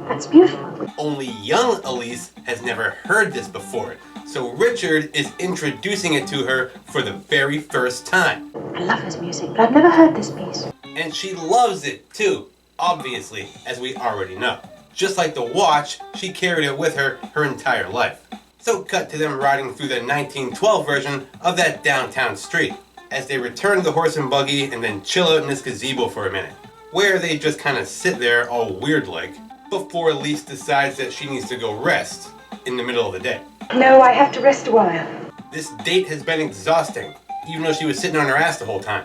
That's beautiful. Only young Elise has never heard this before, so Richard is introducing it to her for the very first time. I love his music, but I've never heard this piece. And she loves it too, obviously, as we already know. Just like the watch, she carried it with her entire life. So cut to them riding through the 1912 version of that downtown street, as they return the horse and buggy and then chill out in this gazebo for a minute, where they just kind of sit there all weird-like, before Elise decides that she needs to go rest in the middle of the day. No, I have to rest a while. This date has been exhausting, even though she was sitting on her ass the whole time.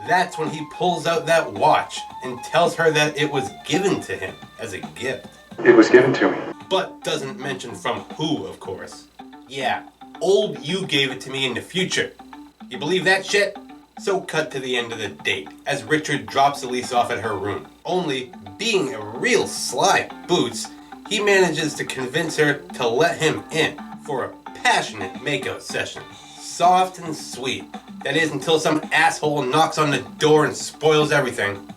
That's when he pulls out that watch and tells her that it was given to him as a gift. It was given to me. But doesn't mention from who, of course. Yeah, old you gave it to me in the future. You believe that shit? So cut to the end of the date, as Richard drops Elise off at her room. Only, being a real sly boots, he manages to convince her to let him in for a passionate makeout session. Soft and sweet. That is, until some asshole knocks on the door and spoils everything.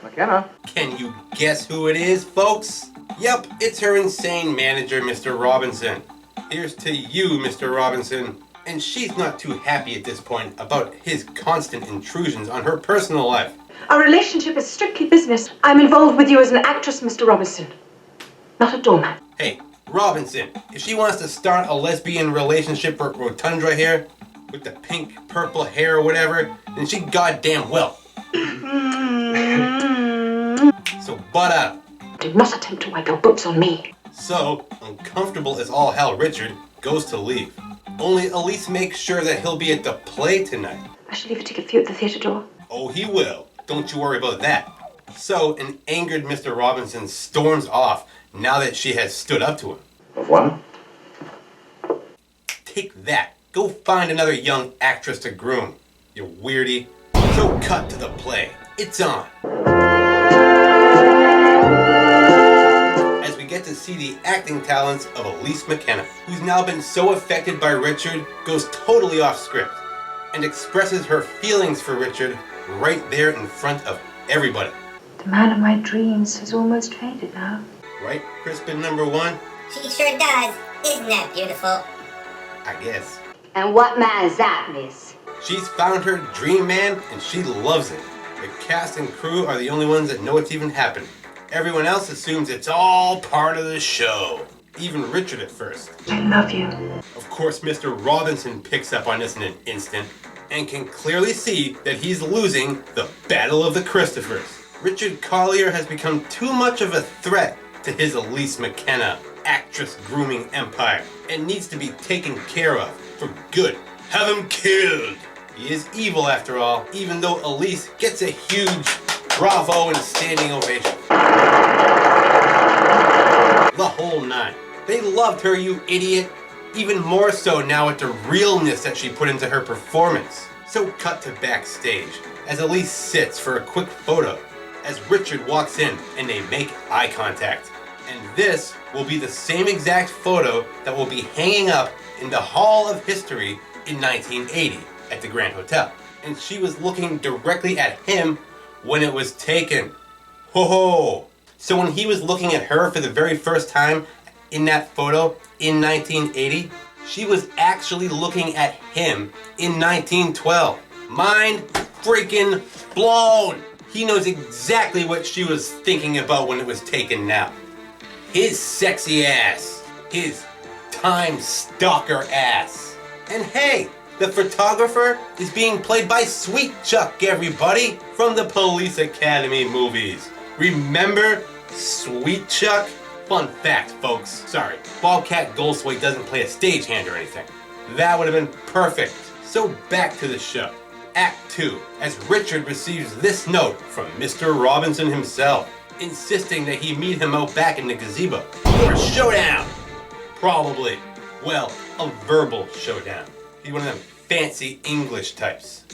McKenna? Can you guess who it is, folks? Yep, it's her insane manager, Mr. Robinson. Here's to you, Mr. Robinson. And she's not too happy at this point about his constant intrusions on her personal life. Our relationship is strictly business. I'm involved with you as an actress, Mr. Robinson, not a doormat. Hey, Robinson, if she wants to start a lesbian relationship with Rotundra here, with the pink, purple hair or whatever, then she goddamn will. So butt out. Do not attempt to wipe your boots on me. So, uncomfortable as all hell, Richard goes to leave. Only Elise makes sure that he'll be at the play tonight. I shall leave a ticket for you at the theatre door. Oh, he will. Don't you worry about that. So, an angered Mr. Robinson storms off now that she has stood up to him. Of what? Take that. Go find another young actress to groom, you weirdie. So cut to the play. It's on. As we get to see the acting talents of Elise McKenna, who's now been so affected by Richard, goes totally off script, and expresses her feelings for Richard right there in front of everybody. The man of my dreams has almost faded now. Right, Crispin number one? She sure does. Isn't that beautiful? I guess. And what man is that, miss? She's found her dream man, and she loves it. The cast and crew are the only ones that know it's even happened. Everyone else assumes it's all part of the show. Even Richard at first. I love you. Of course, Mr. Robinson picks up on this in an instant, and can clearly see that he's losing the Battle of the Christophers. Richard Collier has become too much of a threat to his Elise McKenna actress grooming empire, and needs to be taken care of for good. Have him killed! He is evil after all, even though Elise gets a huge bravo and standing ovation. The whole nine. They loved her, you idiot. Even more so now with the realness that she put into her performance. So cut to backstage, as Elise sits for a quick photo, as Richard walks in and they make eye contact. And this will be the same exact photo that will be hanging up in the Hall of History in 1980 at the Grand Hotel. And she was looking directly at him when it was taken. Ho ho! So when he was looking at her for the very first time in that photo in 1980, she was actually looking at him in 1912. Mind freaking blown! He knows exactly what she was thinking about when it was taken now. His sexy ass. His time stalker ass. And hey, the photographer is being played by Sweet Chuck, everybody, from the Police Academy movies. Remember Sweet Chuck? Fun fact, folks. Sorry, Bobcat Goldthwait doesn't play a stagehand or anything. That would have been perfect. So back to the show. Act 2, as Richard receives this note from Mr. Robinson himself, insisting that he meet him out back in the gazebo for a showdown. Probably. Well, a verbal showdown. He's one of them fancy English types.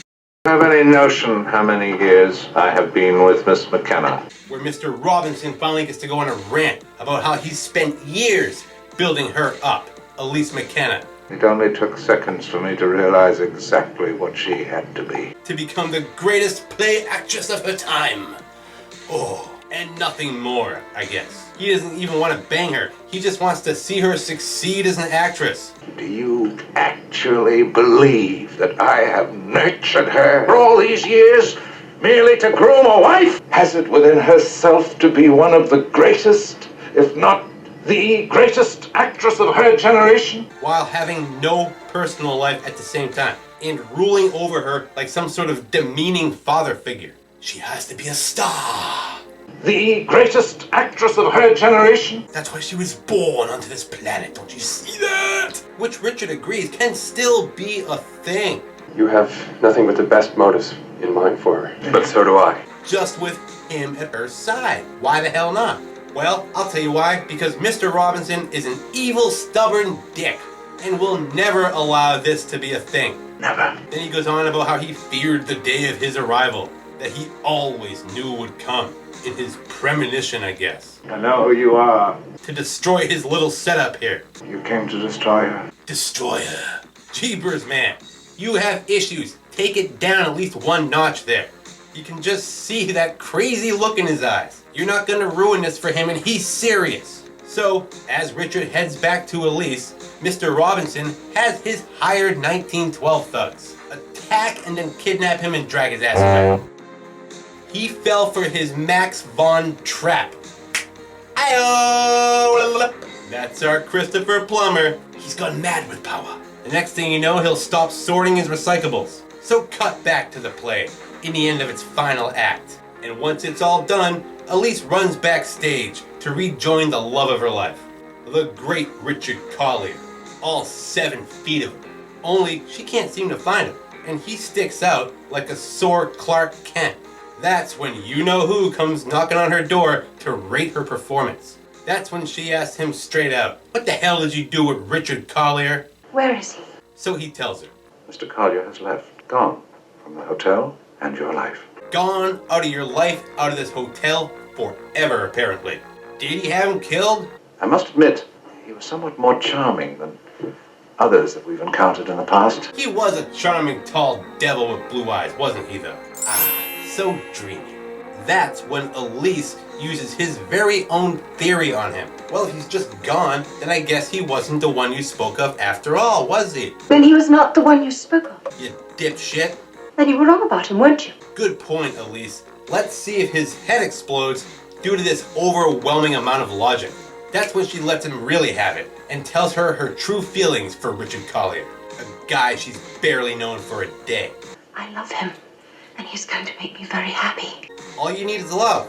Have any notion how many years I have been with Miss McKenna? Where Mr. Robinson finally gets to go on a rant about how he spent years building her up, Elise McKenna. It only took seconds for me to realize exactly what she had to be. To become the greatest play actress of her time. Oh, and nothing more, I guess. He doesn't even want to bang her. He just wants to see her succeed as an actress. Do you actually believe that I have nurtured her for all these years merely to groom a wife? Has it within herself to be one of the greatest, if not the greatest actress of her generation? While having no personal life at the same time, and ruling over her like some sort of demeaning father figure. She has to be a star. The greatest actress of her generation? That's why she was born onto this planet, don't you see that? Which Richard agrees can still be a thing. You have nothing but the best motives in mind for her. But so do I. Just with him at her side. Why the hell not? Well, I'll tell you why. Because Mr. Robinson is an evil, stubborn dick and will never allow this to be a thing. Never. Then he goes on about how he feared the day of his arrival, that he always knew would come. In his premonition, I guess. I know who you are. To destroy his little setup here. You came to destroy her. Destroy her. Jeepers, man. You have issues. Take it down at least one notch there. You can just see that crazy look in his eyes. You're not going to ruin this for him, and he's serious. So, as Richard heads back to Elise, Mr. Robinson has his hired 1912 thugs attack and then kidnap him and drag his ass away. He fell for his Max von trap. Ayo! That's our Christopher Plummer. He's gone mad with power. The next thing you know, he'll stop sorting his recyclables. So cut back to the play, in the end of its final act. And once it's all done, Elise runs backstage to rejoin the love of her life, the great Richard Collier. All 7 feet of him. Only she can't seem to find him, and he sticks out like a sore Clark Kent. That's when you-know-who comes knocking on her door to rate her performance. That's when she asks him straight out, "What the hell did you do with Richard Collier?" Where is he? So he tells her. Mr. Collier has left. Gone. From the hotel and your life. Gone out of your life, out of this hotel, forever apparently. Did he have him killed? I must admit, he was somewhat more charming than others that we've encountered in the past. He was a charming tall devil with blue eyes, wasn't he though? Ah, so dreamy. That's when Elise uses his very own theory on him. Well, if he's just gone, then I guess he wasn't the one you spoke of after all, was he? Then he was not the one you spoke of. You dipshit. Then you were wrong about him, weren't you? Good point, Elise. Let's see if his head explodes due to this overwhelming amount of logic. That's when she lets him really have it and tells her her true feelings for Richard Collier, a guy she's barely known for a day. I love him, and he's going to make me very happy. All you need is love.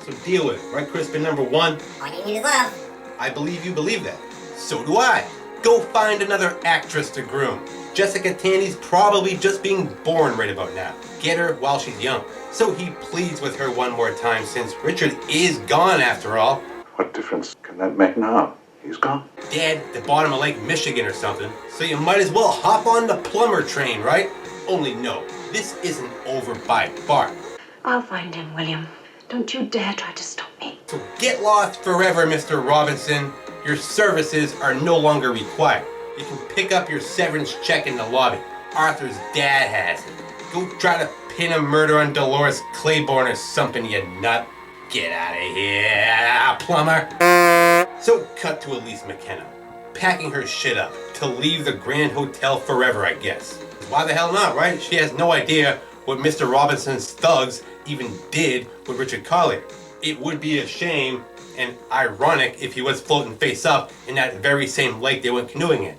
So deal with it, right, Crispin number 1? All you need is love. I believe you believe that. So do I. Go find another actress to groom. Jessica Tandy's probably just being born right about now. Get her while she's young. So he pleads with her one more time since Richard is gone after all. What difference can that make now? He's gone. Dead at the bottom of Lake Michigan or something. So you might as well hop on the Plummer train, right? Only no, this isn't over by Bart. I'll find him, William. Don't you dare try to stop me. So get lost forever, Mr. Robinson. Your services are no longer required. You can pick up your severance check in the lobby. Arthur's dad has it. Go try to pin a murder on Dolores Claiborne or something, you nut. Get out of here, Plummer. So cut to Elise McKenna, packing her shit up to leave the Grand Hotel forever, I guess. Why the hell not, right? She has no idea what Mr. Robinson's thugs even did with Richard Collier. It would be a shame and ironic if he was floating face up in that very same lake they went canoeing in.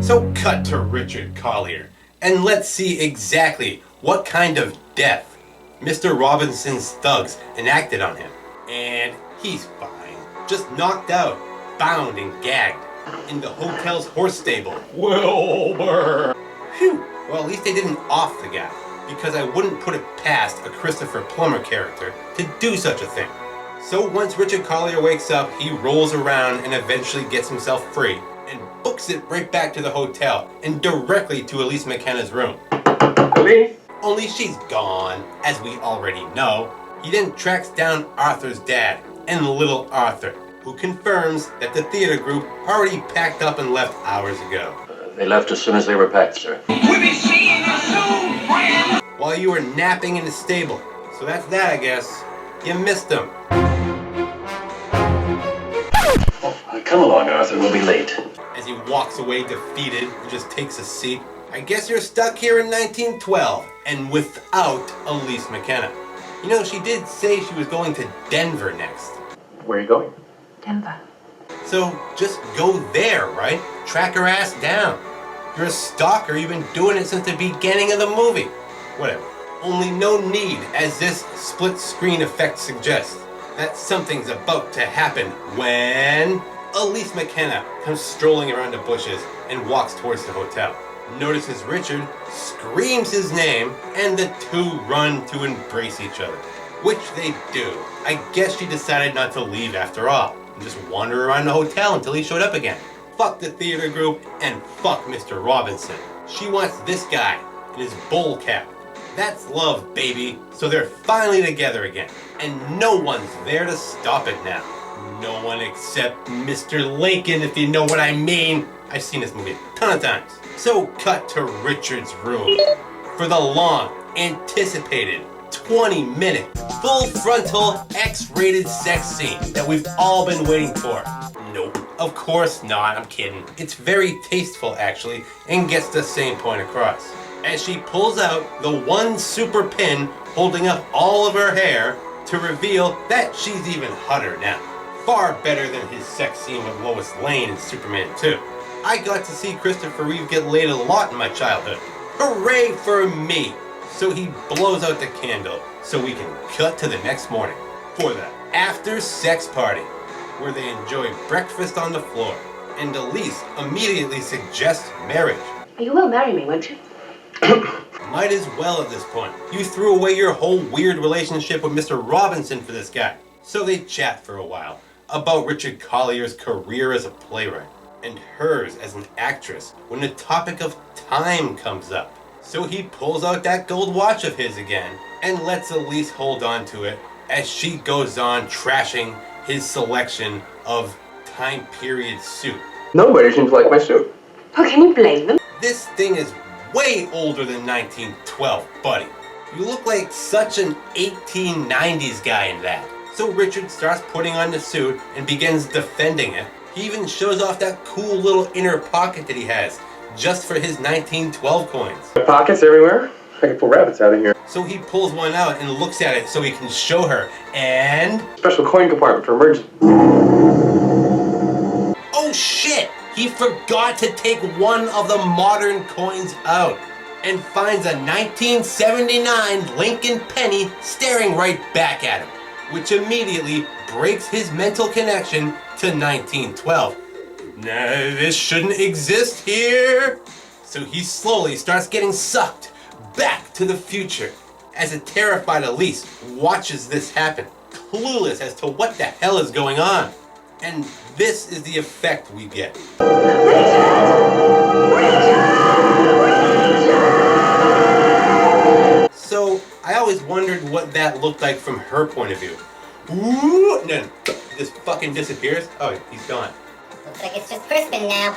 So cut to Richard Collier, and let's see exactly what kind of death Mr. Robinson's thugs enacted on him. And he's fine. Just knocked out, bound and gagged in the hotel's horse stable. Wilbur! Phew. Well, at least they didn't off the guy, because I wouldn't put it past a Christopher Plummer character to do such a thing. So once Richard Collier wakes up, he rolls around and eventually gets himself free and books it right back to the hotel and directly to Elise McKenna's room. Elise? Only she's gone, as we already know. He then tracks down Arthur's dad and little Arthur, who confirms that the theater group already packed up and left hours ago. They left as soon as they were packed, sir. We'll be seeing you soon, friend. While you were napping in the stable. So that's that, I guess. You missed them. Come along, Arthur. We'll be late. As he walks away defeated and just takes a seat. I guess you're stuck here in 1912 and without Elise McKenna. You know, she did say she was going to Denver next. Where are you going? Denver. So just go there, right? Track her ass down. You're a stalker. You've been doing it since the beginning of the movie. Whatever. Only no need, as this split screen effect suggests, that something's about to happen when Elise McKenna comes strolling around the bushes and walks towards the hotel. Notices Richard, screams his name, and the two run to embrace each other. Which they do. I guess she decided not to leave after all, and just wander around the hotel until he showed up again. Fuck the theater group, and fuck Mr. Robinson. She wants this guy in his bowl cap. That's love, baby. So they're finally together again. And no one's there to stop it now. No one except Mr. Lincoln, if you know what I mean. I've seen this movie a ton of times. So cut to Richard's room for the long, anticipated, 20-minute, full frontal, X-rated sex scene that we've all been waiting for. Nope, of course not, I'm kidding. It's very tasteful, actually, and gets the same point across. As she pulls out the one super pin holding up all of her hair to reveal that she's even hotter now. Far better than his sex scene with Lois Lane in Superman 2. I got to see Christopher Reeve get laid a lot in my childhood. Hooray for me! So he blows out the candle so we can cut to the next morning for the after sex party, where they enjoy breakfast on the floor, and Elise immediately suggests marriage. You will marry me, won't you? Might as well at this point. You threw away your whole weird relationship with Mr. Robinson for this guy. So they chat for a while about Richard Collier's career as a playwright and hers as an actress when the topic of time comes up. So he pulls out that gold watch of his again and lets Elise hold on to it as she goes on trashing his selection of time period suit. Nobody seems to like my suit. Oh, can you blame them? This thing is way older than 1912, buddy. You look like such an 1890s guy in that. So Richard starts putting on the suit and begins defending it. He even shows off that cool little inner pocket that he has, just for his 1912 coins. Pockets everywhere? I can pull rabbits out of here. So he pulls one out and looks at it so he can show her, and... Special coin compartment for emergency. Oh shit! He forgot to take one of the modern coins out, and finds a 1979 Lincoln penny staring right back at him, which immediately breaks his mental connection to 1912. Nah, this shouldn't exist here. So he slowly starts getting sucked back to the future as a terrified Elise watches this happen, clueless as to what the hell is going on. And this is the effect we get. So, I always wondered what that looked like from her point of view. Ooh, and then this fucking disappears. Oh, he's gone. Looks like it's just Crispin now.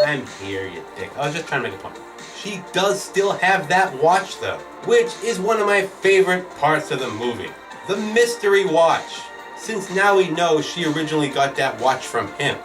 I'm here, you dick. I was just trying to make a point. She does still have that watch, though, which is one of my favorite parts of the movie. The mystery watch. Since now we know she originally got that watch from him,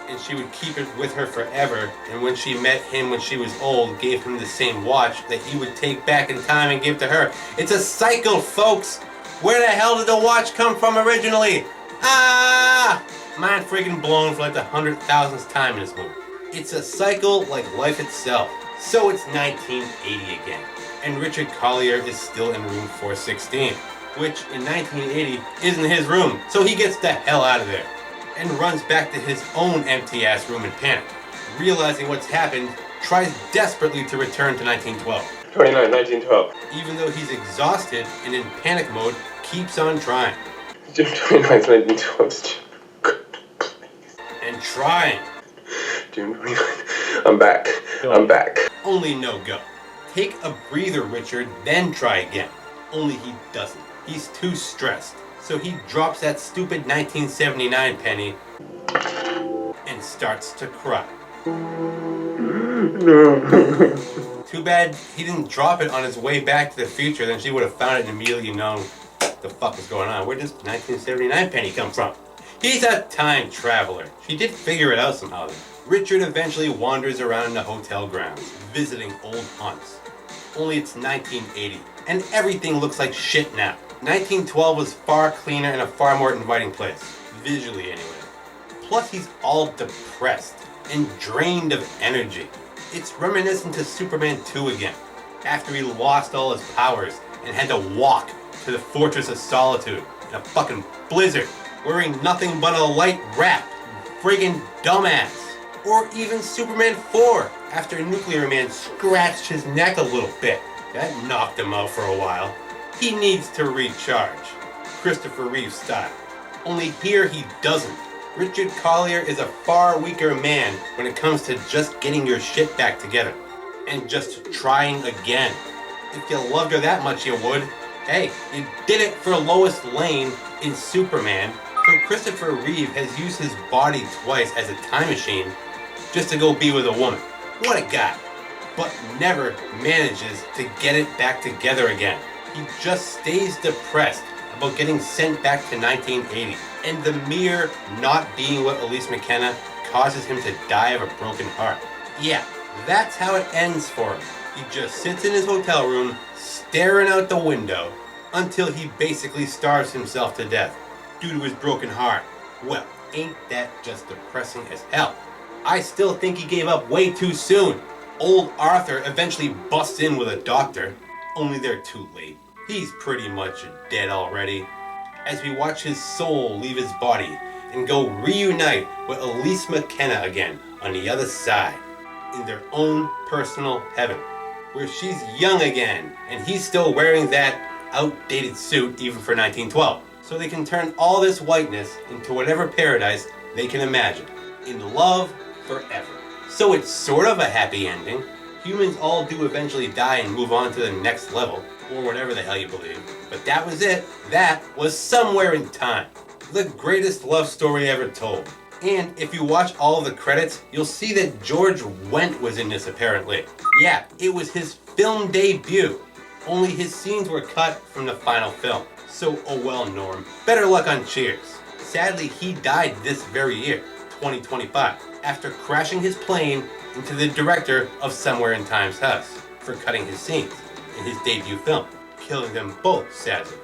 and she would keep it with her forever, and when she met him when she was old, gave him the same watch that he would take back in time and give to her. It's a cycle, folks! Where the hell did the watch come from originally? Ah! Mind friggin' blown for like the 100,000th time in this movie. It's a cycle like life itself. So it's 1980 again, and Richard Collier is still in room 416, which in 1980 isn't his room, so he gets the hell out of there, and runs back to his own empty-ass room in panic. Realizing what's happened, tries desperately to return to 1912. 29, 1912. Even though he's exhausted and in panic mode, keeps on trying. June 29th, 1912. And trying. June 29th. I'm back. I'm back. Only no go. Take a breather, Richard, then try again. Only he doesn't. He's too stressed. So he drops that stupid 1979 penny and starts to cry. No. Too bad he didn't drop it on his way back to the future, then she would have found it and immediately known what the fuck was going on. Where does 1979 penny come from? He's a time traveler. She did figure it out somehow. Richard eventually wanders around the hotel grounds, visiting old haunts. Only it's 1980, and everything looks like shit now. 1912 was far cleaner and a far more inviting place, visually anyway. Plus he's all depressed and drained of energy. It's reminiscent to Superman 2 again, after he lost all his powers and had to walk to the Fortress of Solitude in a fucking blizzard, wearing nothing but a light wrap, friggin' dumbass. Or even Superman 4, after Nuclear Man scratched his neck a little bit. That knocked him out for a while. He needs to recharge, Christopher Reeve style. Only here he doesn't. Richard Collier is a far weaker man when it comes to just getting your shit back together. And just trying again. If you loved her that much, you would. Hey, you did it for Lois Lane in Superman, so Christopher Reeve has used his body twice as a time machine just to go be with a woman. What a guy. But never manages to get it back together again. He just stays depressed about getting sent back to 1980. And the mere not being with Elise McKenna causes him to die of a broken heart. Yeah, that's how it ends for him. He just sits in his hotel room, staring out the window, until he basically starves himself to death due to his broken heart. Well, ain't that just depressing as hell? I still think he gave up way too soon. Old Arthur eventually busts in with a doctor, only they're too late. He's pretty much dead already. As we watch his soul leave his body and go reunite with Elise McKenna again on the other side, in their own personal heaven, where she's young again and he's still wearing that outdated suit even for 1912. So they can turn all this whiteness into whatever paradise they can imagine, in love forever. So it's sort of a happy ending. Humans all do eventually die and move on to the next level, or whatever the hell you believe. But that was it. That was Somewhere in Time. The greatest love story ever told. And if you watch all of the credits, you'll see that George Wendt was in this apparently. Yeah, it was his film debut. Only his scenes were cut from the final film. So, oh well, Norm. Better luck on Cheers. Sadly, he died this very year, 2025, after crashing his plane into the director of Somewhere in Time's house for cutting his scenes in his debut film, killing them both, sadly.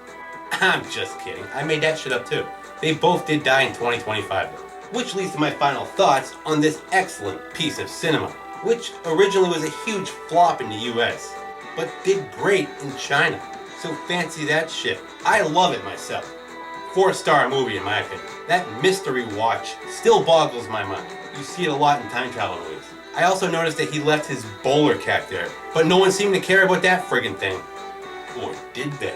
I'm just kidding. I made that shit up too. They both did die in 2025 though. Which leads to my final thoughts on this excellent piece of cinema, which originally was a huge flop in the US, but did great in China. So fancy that shit. I love it myself. 4-star movie in my opinion. That mystery watch still boggles my mind. You see it a lot in time travel movies. I also noticed that he left his bowler cap there, but no one seemed to care about that friggin' thing. Or did they?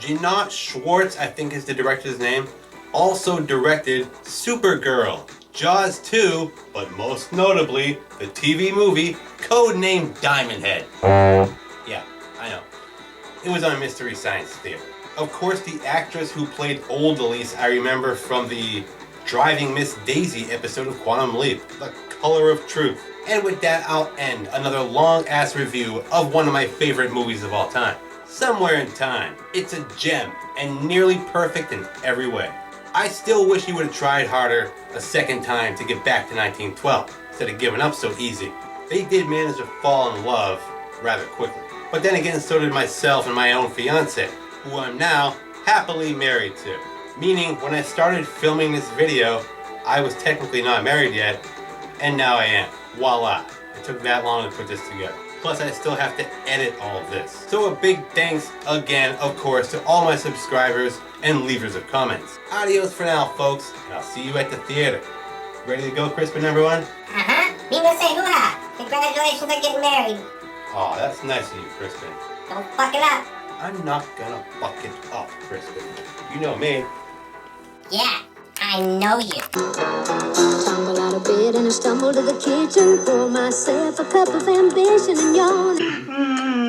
Jeanette Schwartz, I think is the director's name, also directed Supergirl, Jaws 2, but most notably, the TV movie codenamed Diamond Head. Yeah, I know. It was on Mystery Science Theater. Of course, the actress who played old Elise I remember from the Driving Miss Daisy episode of Quantum Leap, The Color of Truth. And with that, I'll end another long-ass review of one of my favorite movies of all time, Somewhere in Time. It's a gem and nearly perfect in every way. I still wish he would have tried harder a second time to get back to 1912 instead of giving up so easy. They did manage to fall in love rather quickly. But then again, so did myself and my own fiance, who I'm now happily married to. Meaning, when I started filming this video, I was technically not married yet, and now I am. Voila. It took that long to put this together. Plus, I still have to edit all of this. So a big thanks again, of course, to all my subscribers and leavers of comments. Adios for now, folks, and I'll see you at the theater. Ready to go, Crispin number one? Uh-huh. Viva say hoo-ha. Congratulations on getting married. Aw, that's nice of you, Crispin. Don't fuck it up. I'm not gonna fuck it up, Crispin. You know me. Yeah, I know you. Tumble out of bed and I stumble to the kitchen. Pour myself a cup of ambition and yawn.